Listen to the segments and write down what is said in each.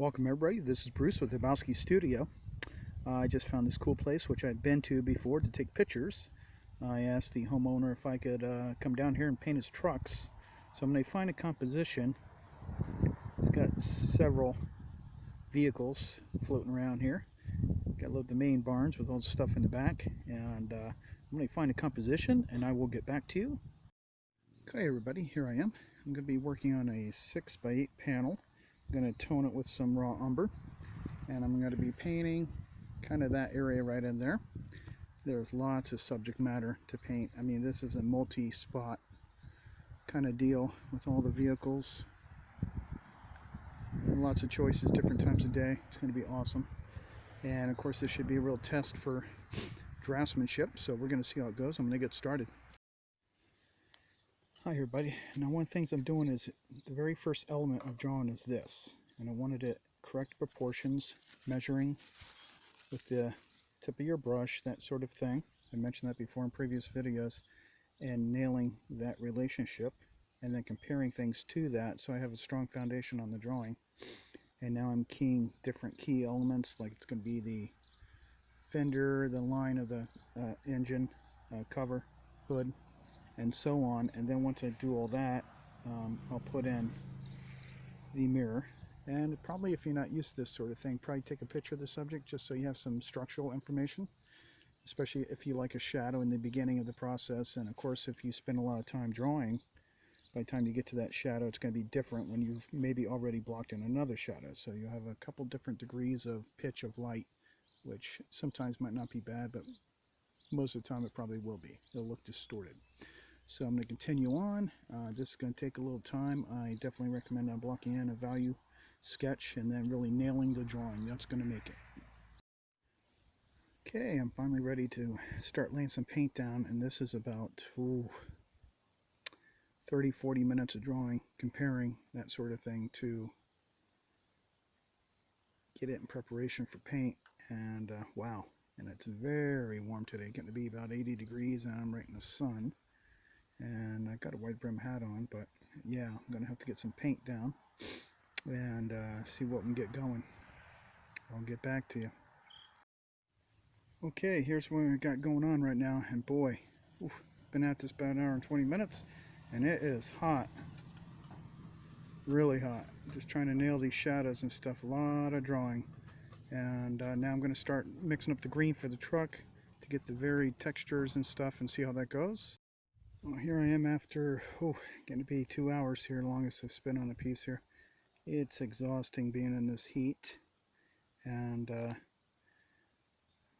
Welcome everybody, this is Bruce with Habowskistudio. I just found this cool place which I'd been to before to take pictures. I asked the homeowner if I could come down here and paint his trucks. So I'm going to find a composition. It's got several vehicles floating around here. Got the main barns with all the stuff in the back, and I'm going to find a composition and I will get back to you. Okay everybody, here I am. I'm going to be working on a 6x8 panel. I'm going to tone it with some raw umber, and I'm going to be painting kind of that area right in there. There's lots of subject matter to paint. I mean, this is a multi-spot kind of deal with all the vehicles. Lots of choices, different times of day. It's going to be awesome. And of course, this should be a real test for draftsmanship, so we're going to see how it goes. I'm going to get started. Hi everybody. Now one of the things I'm doing is the very first element of drawing is this, and I wanted it correct proportions, measuring with the tip of your brush, that sort of thing. I mentioned that before in previous videos, and nailing that relationship and then comparing things to that so I have a strong foundation on the drawing. And now I'm keying different key elements, like it's going to be the fender, the line of the engine, cover, hood, and so on. And then once I do all that, I'll put in the mirror. And probably, if you're not used to this sort of thing, probably take a picture of the subject just so you have some structural information, especially if you like a shadow in the beginning of the process. And of course, if you spend a lot of time drawing, by the time you get to that shadow, it's going to be different when you've maybe already blocked in another shadow. So you have a couple different degrees of pitch of light, which sometimes might not be bad, but most of the time it probably will be. It'll look distorted. So I'm going to continue on. This is going to take a little time. I definitely recommend blocking in a value sketch and then really nailing the drawing. That's going to make it. Okay, I'm finally ready to start laying some paint down, and this is about 30-40 minutes of drawing, comparing that sort of thing to get it in preparation for paint. And wow, and it's very warm today, getting to be about 80 degrees, and I'm right in the sun. And I got a wide brim hat on, but yeah, I'm gonna have to get some paint down and see what we can get going. I'll get back to you. Okay, here's what we got going on right now, and boy, been at this about an hour and 20 minutes, and it is hot, really hot. Just trying to nail these shadows and stuff. A lot of drawing, and now I'm going to start mixing up the green for the truck to get the varied textures and stuff and see how that goes. Well, here I am after going to be 2 hours here, longest I've spent on a piece here. It's exhausting being in this heat, and I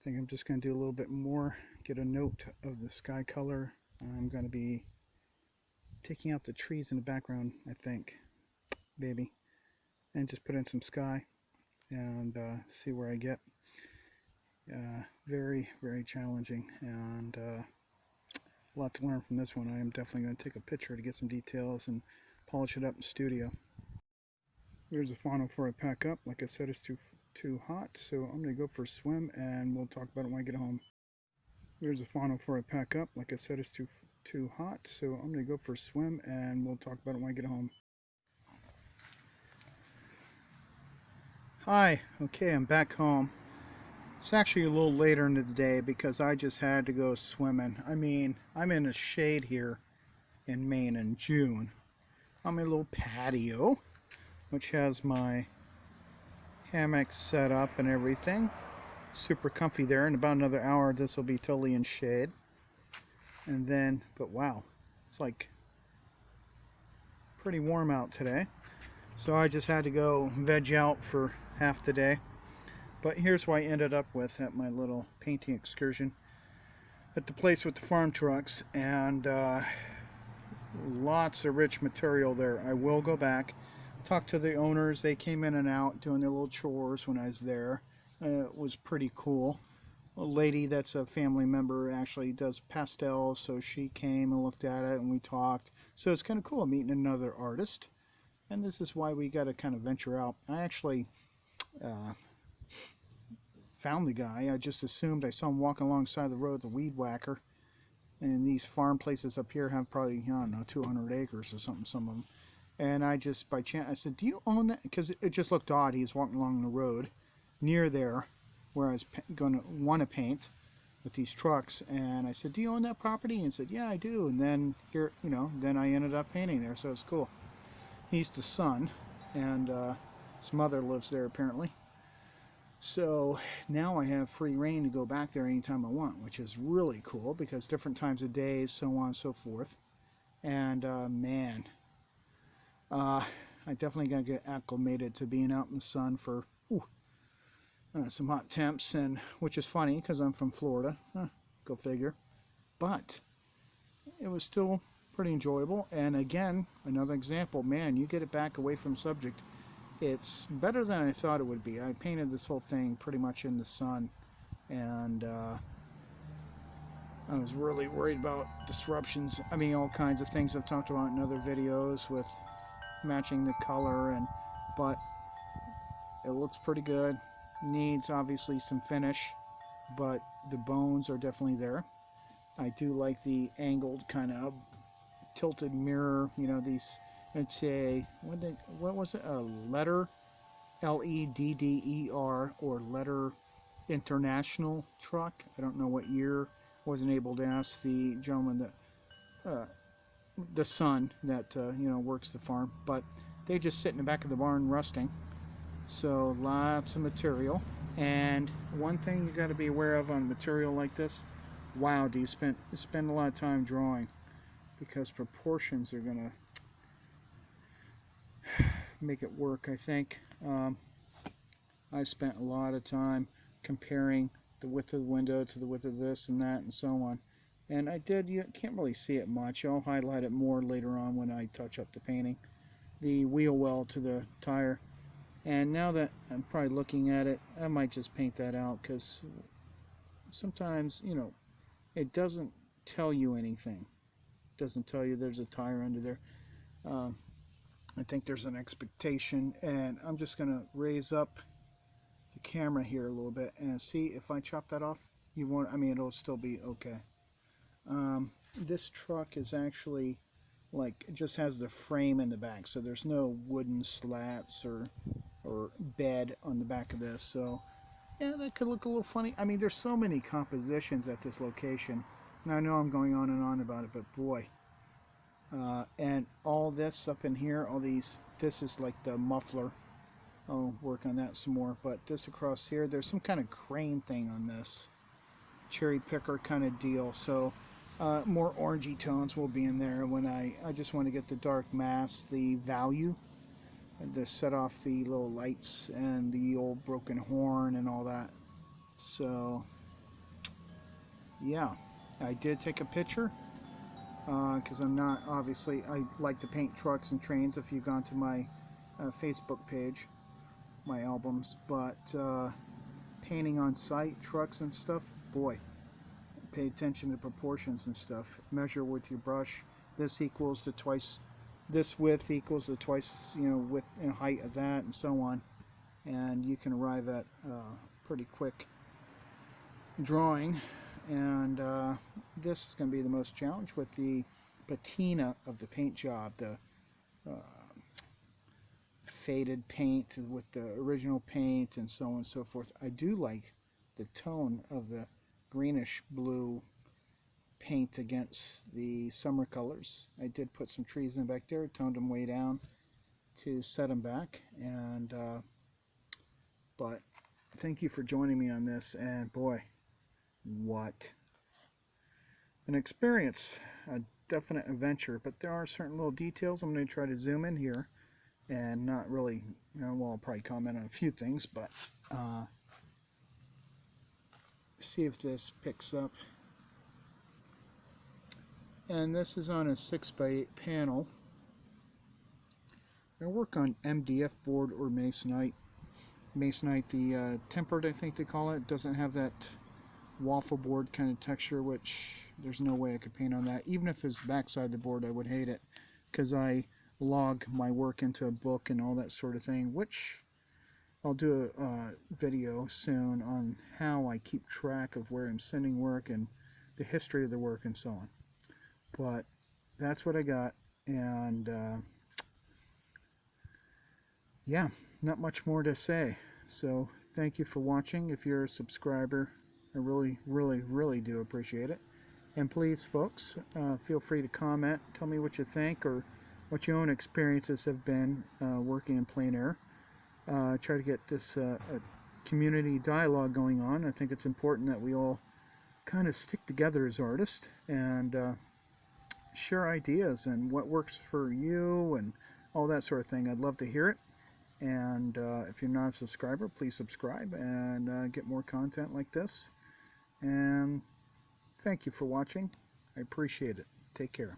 think I'm just going to do a little bit more, get a note of the sky color. I'm going to be taking out the trees in the background, I think, maybe, and just put in some sky and see where I get. Very, very challenging, and a lot to learn from this one. I am definitely going to take a picture to get some details and polish it up in the studio. Here's the final before I pack up. Like I said, it's too hot, so I'm going to go for a swim, and we'll talk about it when I get home. Here's the final before I pack up. Like I said, it's too hot, so I'm going to go for a swim, and we'll talk about it when I get home. Hi, okay, I'm back home. It's actually a little later in the day because I just had to go swimming. I mean, I'm in a shade here in Maine in June. I'm in a little patio, which has my hammock set up and everything. Super comfy there. In about another hour, this will be totally in shade. And then, but wow, it's like pretty warm out today. So I just had to go veg out for half the day. But here's what I ended up with at my little painting excursion at the place with the farm trucks, and lots of rich material there. I will go back, talk to the owners. They came in and out doing their little chores when I was there. It was pretty cool. A lady that's a family member actually does pastels, so she came and looked at it and we talked. So it's kind of cool meeting another artist, and this is why we got to kind of venture out. I actually found the guy. I just assumed I saw him walking alongside the road, the weed whacker. And these farm places up here have probably, I don't know, 200 acres or something, some of them. And I just, by chance, I said, do you own that? Because it just looked odd. He was walking along the road near there where I was going to want to paint with these trucks. And I said, do you own that property? And he said, yeah, I do. And then here, you know, then I ended up painting there. So it's cool. He's the son, and his mother lives there apparently. So now I have free reign to go back there anytime I want, which is really cool because different times of day, so on and so forth. And man, I definitely got to get acclimated to being out in the sun for some hot temps, and which is funny because I'm from Florida. Go figure. But it was still pretty enjoyable. And again, another example, man, you get it back away from subject. It's better than I thought it would be. I painted this whole thing pretty much in the sun, and I was really worried about disruptions. I mean, all kinds of things I've talked about in other videos with matching the color, but it looks pretty good. Needs obviously some finish, but the bones are definitely there. I do like the angled kind of tilted mirror, you know, these, it's a, what was it, a letter, LEDDER, or letter international truck. I don't know what year. Wasn't able to ask the gentleman that, the son that, you know, works the farm, but they just sit in the back of the barn rusting. So lots of material. And one thing you got to be aware of on material like this, wow, do you spend a lot of time drawing, because proportions are gonna make it work, I think. I spent a lot of time comparing the width of the window to the width of this and that and so on. And I did, you can't really see it much. I'll highlight it more later on when I touch up the painting. The wheel well to the tire. And now that I'm probably looking at it, I might just paint that out, because sometimes, you know, it doesn't tell you anything. It doesn't tell you there's a tire under there. I think there's an expectation, and I'm just going to raise up the camera here a little bit and see if I chop that off. You won't, I mean, it'll still be okay. This truck is actually, like, it just has the frame in the back, so there's no wooden slats or bed on the back of this. So yeah, that could look a little funny. I mean, there's so many compositions at this location, and I know I'm going on and on about it, but boy. And all this up in here, all these, this is like the muffler. I'll work on that some more. But this across here, there's some kind of crane thing on this, cherry picker kind of deal. So more orangey tones will be in there when I just want to get the dark mask, the value, and to set off the little lights and the old broken horn and all that. So yeah, I did take a picture, because I'm not, obviously, I like to paint trucks and trains if you've gone to my Facebook page, my albums, but painting on site, trucks and stuff, boy, pay attention to proportions and stuff. Measure with your brush. This equals to twice, this width equals to twice, you know, width and height of that, and so on. And you can arrive at pretty quick drawing. And this is going to be the most challenge with the patina of the paint job, the faded paint with the original paint and so on and so forth. I do like the tone of the greenish blue paint against the summer colors. I did put some trees in back there, toned them way down to set them back. And but thank you for joining me on this, and boy, what an experience, a definite adventure. But there are certain little details. I'm going to try to zoom in here and not really, you know, well, I'll probably comment on a few things, but see if this picks up. And this is on a 6x8 panel. I work on MDF board or masonite. Masonite, the tempered, I think they call it, doesn't have that waffle board kind of texture, which there's no way I could paint on that. Even if it's backside the board, I would hate it, because I log my work into a book and all that sort of thing, which I'll do a video soon on how I keep track of where I'm sending work and the history of the work and so on. But that's what I got, and yeah, not much more to say. So thank you for watching. If you're a subscriber, I really, really, really do appreciate it. And please, folks, feel free to comment. Tell me what you think or what your own experiences have been working in plein air. Try to get this a community dialogue going on. I think it's important that we all kind of stick together as artists and share ideas and what works for you and all that sort of thing. I'd love to hear it. And if you're not a subscriber, please subscribe and get more content like this. And thank you for watching. I appreciate it. Take care.